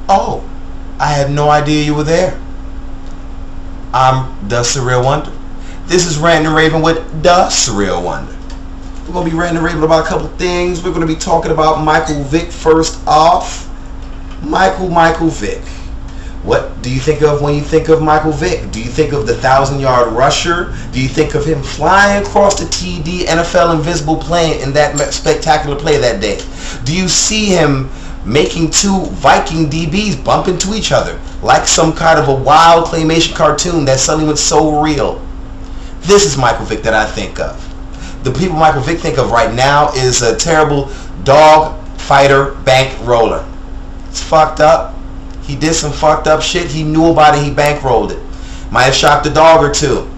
Oh, I had no idea you were there. I'm DaSurreal1da. This is Rantin and Ravin with DaSurreal1da. We're going to be ranting and raving about a couple things. We're going to be talking about Micheal Vick first off. Micheal Vick. What do you think of when you think of Micheal Vick? Do you think of the 1,000-yard rusher? Do you think of him flying across the TD NFL invisible plane in that spectacular play that day? Do you see him making two Viking DBs bump into each other like some kind of a wild claymation cartoon that suddenly went so real? This is Micheal Vick that I think of. The people Micheal Vick think of right now is a terrible dog fighter bank roller. It's fucked up. He did some fucked up shit. He knew about it. He bankrolled it. Might have shocked a dog or two.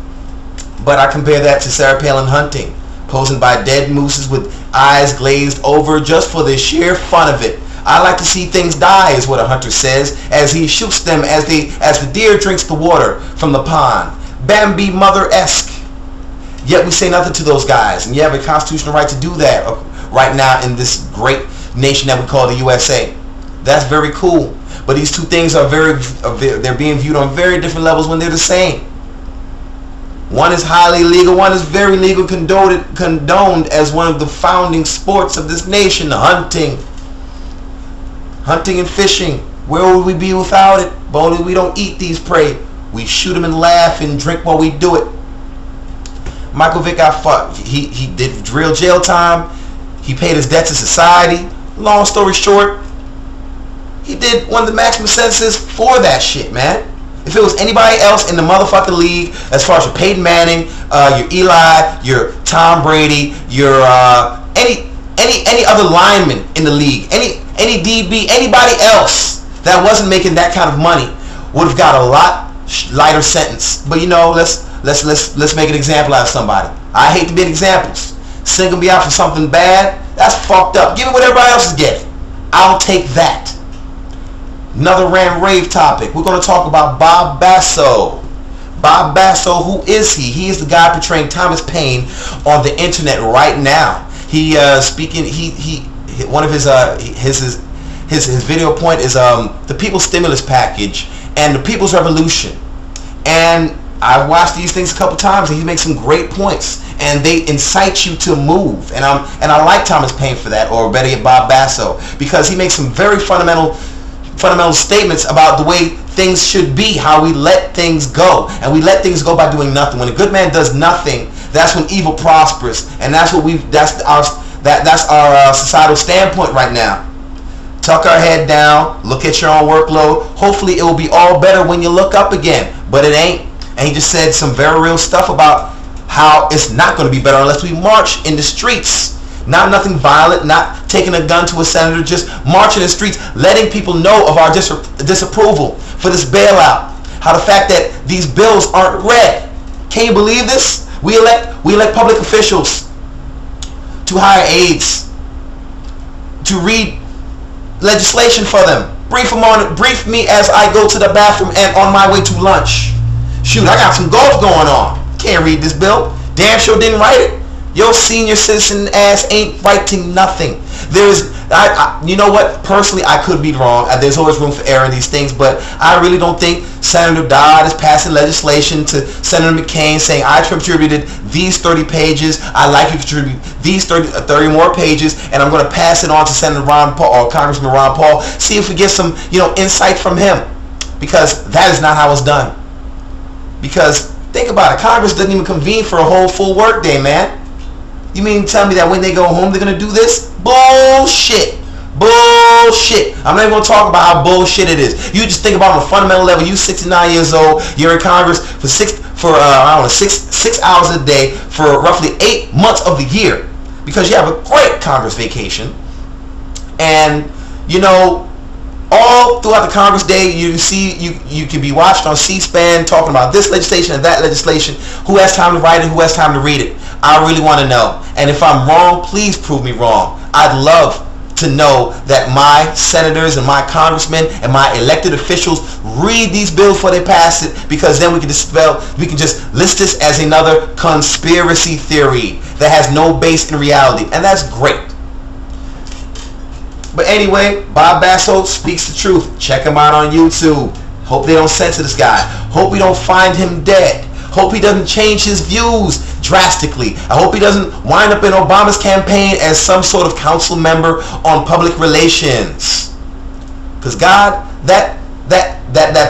But I compare that to Sarah Palin hunting, posing by dead mooses with eyes glazed over just for the sheer fun of it. I like to see things die, is what a hunter says, as he shoots them as the deer drinks the water from the pond. Bambi mother-esque. Yet we say nothing to those guys, and you have a constitutional right to do that right now in this great nation that we call the USA. That's very cool. But these two things are they're being viewed on very different levels when they're the same. One is highly legal, one is very legal, condoned as one of the founding sports of this nation, hunting. Hunting and fishing. Where would we be without it? But only we don't eat these prey. We shoot them and laugh and drink while we do it. Micheal Vick got fucked. He did real jail time. He paid his debt to society. Long story short, he did one of the maximum sentences for that shit, man. If it was anybody else in the motherfucking league, as far as your Payne Manning, your Eli, your Tom Brady, your any other lineman in the league, any DB, anybody else that wasn't making that kind of money would have got a lot lighter sentence. But you know, let's make an example out of somebody. I hate to be examples. Single me out for something bad, that's fucked up. Give me what everybody else is getting. I'll take that. Another rant rave topic. We're going to talk about Bob Basso. Bob Basso, who is he? He is the guy portraying Thomas Payne on the internet right now. He speaking. One of his video point is the People's Stimulus Package and the People's Revolution. And I've watched these things a couple times, and he makes some great points, and they incite you to move. And I like Thomas Payne for that, or better yet, Bob Basso, because he makes some very fundamental statements about the way things should be, how we let things go, and we let things go by doing nothing. When a good man does nothing, that's when evil prospers, and that's our societal standpoint right now. Tuck our head down, look at your own workload. Hopefully it will be all better when you look up again, but it ain't. And he just said some very real stuff about how it's not going to be better unless we march in the streets. Not nothing violent, not taking a gun to a senator, just marching in the streets, letting people know of our disapproval for this bailout. How the fact that these bills aren't read. Can you believe this? We elect public officials to hire aides, to read legislation for them. Brief me as I go to the bathroom and on my way to lunch. Shoot, I got some golf going on. Can't read this bill. Damn sure didn't write it. Your senior citizen ass ain't writing nothing. You know what? Personally, I could be wrong. There's always room for error in these things, but I really don't think Senator Dodd is passing legislation to Senator McCain saying, I contributed these 30 pages. I'd like you to contribute these 30 more pages, and I'm going to pass it on to Senator Ron Paul or Congressman Ron Paul. See if we get some, insight from him, because that is not how it's done. Because think about it, Congress doesn't even convene for a whole full work day, man. You mean tell me that when they go home they're going to do this? Bullshit. Bullshit. I'm not even going to talk about how bullshit it is. You just think about on a fundamental level. You 69 years old. You're in Congress for 6 hours a day for roughly 8 months of the year, because you have a great Congress vacation. And all throughout the Congress day, you can be watched on C-SPAN talking about this legislation and that legislation. Who has time to write it? Who has time to read it? I really want to know. And if I'm wrong, please prove me wrong. I'd love to know that my senators and my congressmen and my elected officials read these bills before they pass it, because then we can just list this as another conspiracy theory that has no base in reality, and that's great. But anyway, Bob Basso speaks the truth. Check him out on YouTube. Hope they don't censor this guy. Hope we don't find him dead. Hope he doesn't change his views drastically. I hope he doesn't wind up in Obama's campaign as some sort of council member on public relations. Because God, that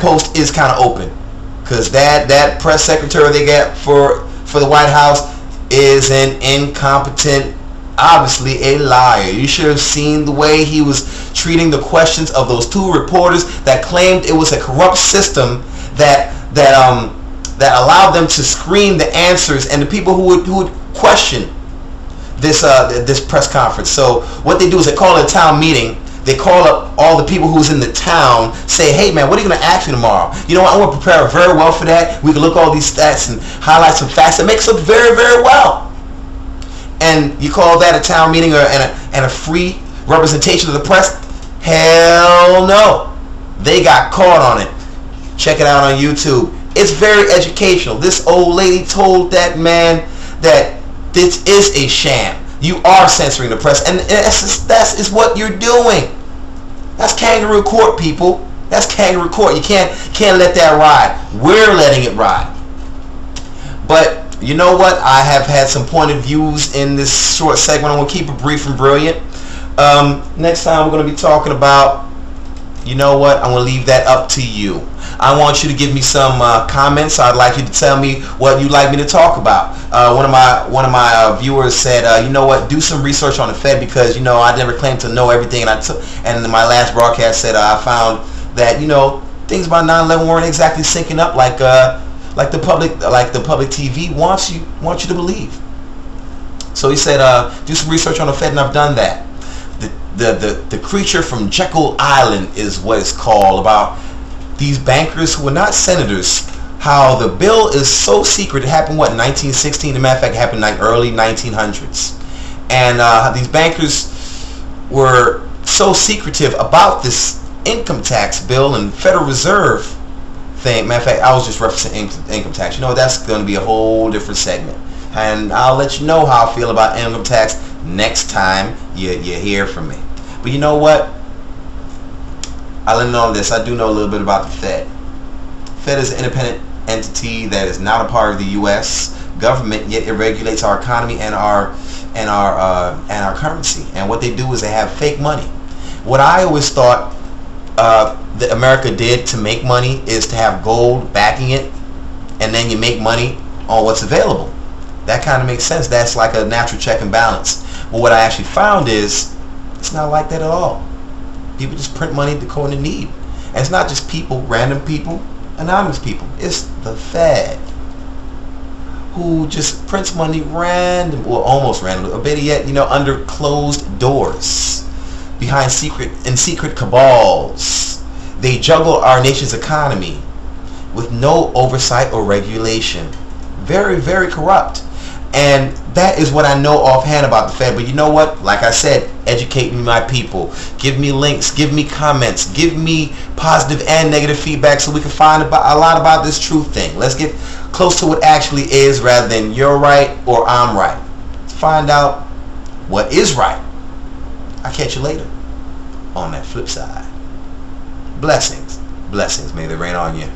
post is kind of open. Because that press secretary they got for the White House is an incompetent, obviously a liar. You should have seen the way he was treating the questions of those two reporters that claimed it was a corrupt system that allowed them to scream the answers, and the people who would question this press conference. So what they do is they call it a town meeting. They call up all the people who's in the town, say, hey man, what are you going to ask me tomorrow? You know what, I'm going to prepare very well for that. We can look at all these stats and highlight some facts that makes us look very, very well. And you call that a town meeting and a free representation of the press? Hell no. They got caught on it. Check it out on YouTube. It's very educational. This old lady told that man that this is a sham. You are censoring the press, and that is what you're doing. That's kangaroo court, people. That's kangaroo court. You can't let that ride. We're letting it ride. But you know what? I have had some pointed views in this short segment. I'm going to keep it brief and brilliant. Next time we're going to be talking about, you know what? I'm going to leave that up to you. I want you to give me some comments. I'd like you to tell me what you'd like me to talk about. One of my viewers said, you know what? Do some research on the Fed, because you know I never claimed to know everything, and in my last broadcast said I found that, you know, things about 9/11 weren't exactly syncing up like the public TV wants you to believe. So he said, do some research on the Fed, and I've done that. The creature from Jekyll Island is what it's called, about these bankers who were not senators. How the bill is so secret. It happened, what, in 1916? As a matter of fact, it happened like early 1900s. And these bankers were so secretive about this income tax bill and Federal Reserve thing. Matter of fact, I was just referencing income tax. You know, that's going to be a whole different segment. And I'll let you know how I feel about income tax next time you hear from me. But you know what? I'll end on this. I do know a little bit about the Fed. Fed is an independent entity that is not a part of the U.S. government, yet it regulates our economy and our currency. And what they do is they have fake money. What I always thought that America did to make money is to have gold backing it, and then you make money on what's available. That kind of makes sense. That's like a natural check and balance. But what I actually found is it's not like that at all. People just print money according to need. And it's not just people, random people, anonymous people. It's the Fed who just prints money random, or almost random, or better yet, you know, under closed doors, behind secret cabals. They juggle our nation's economy with no oversight or regulation. Very, very corrupt. And that is what I know offhand about the Fed. But you know what? Like I said, educate me, my people. Give me links. Give me comments. Give me positive and negative feedback so we can find a lot about this truth thing. Let's get close to what actually is, rather than you're right or I'm right. Let's find out what is right. I'll catch you later on that flip side. Blessings. Blessings. May they rain on you.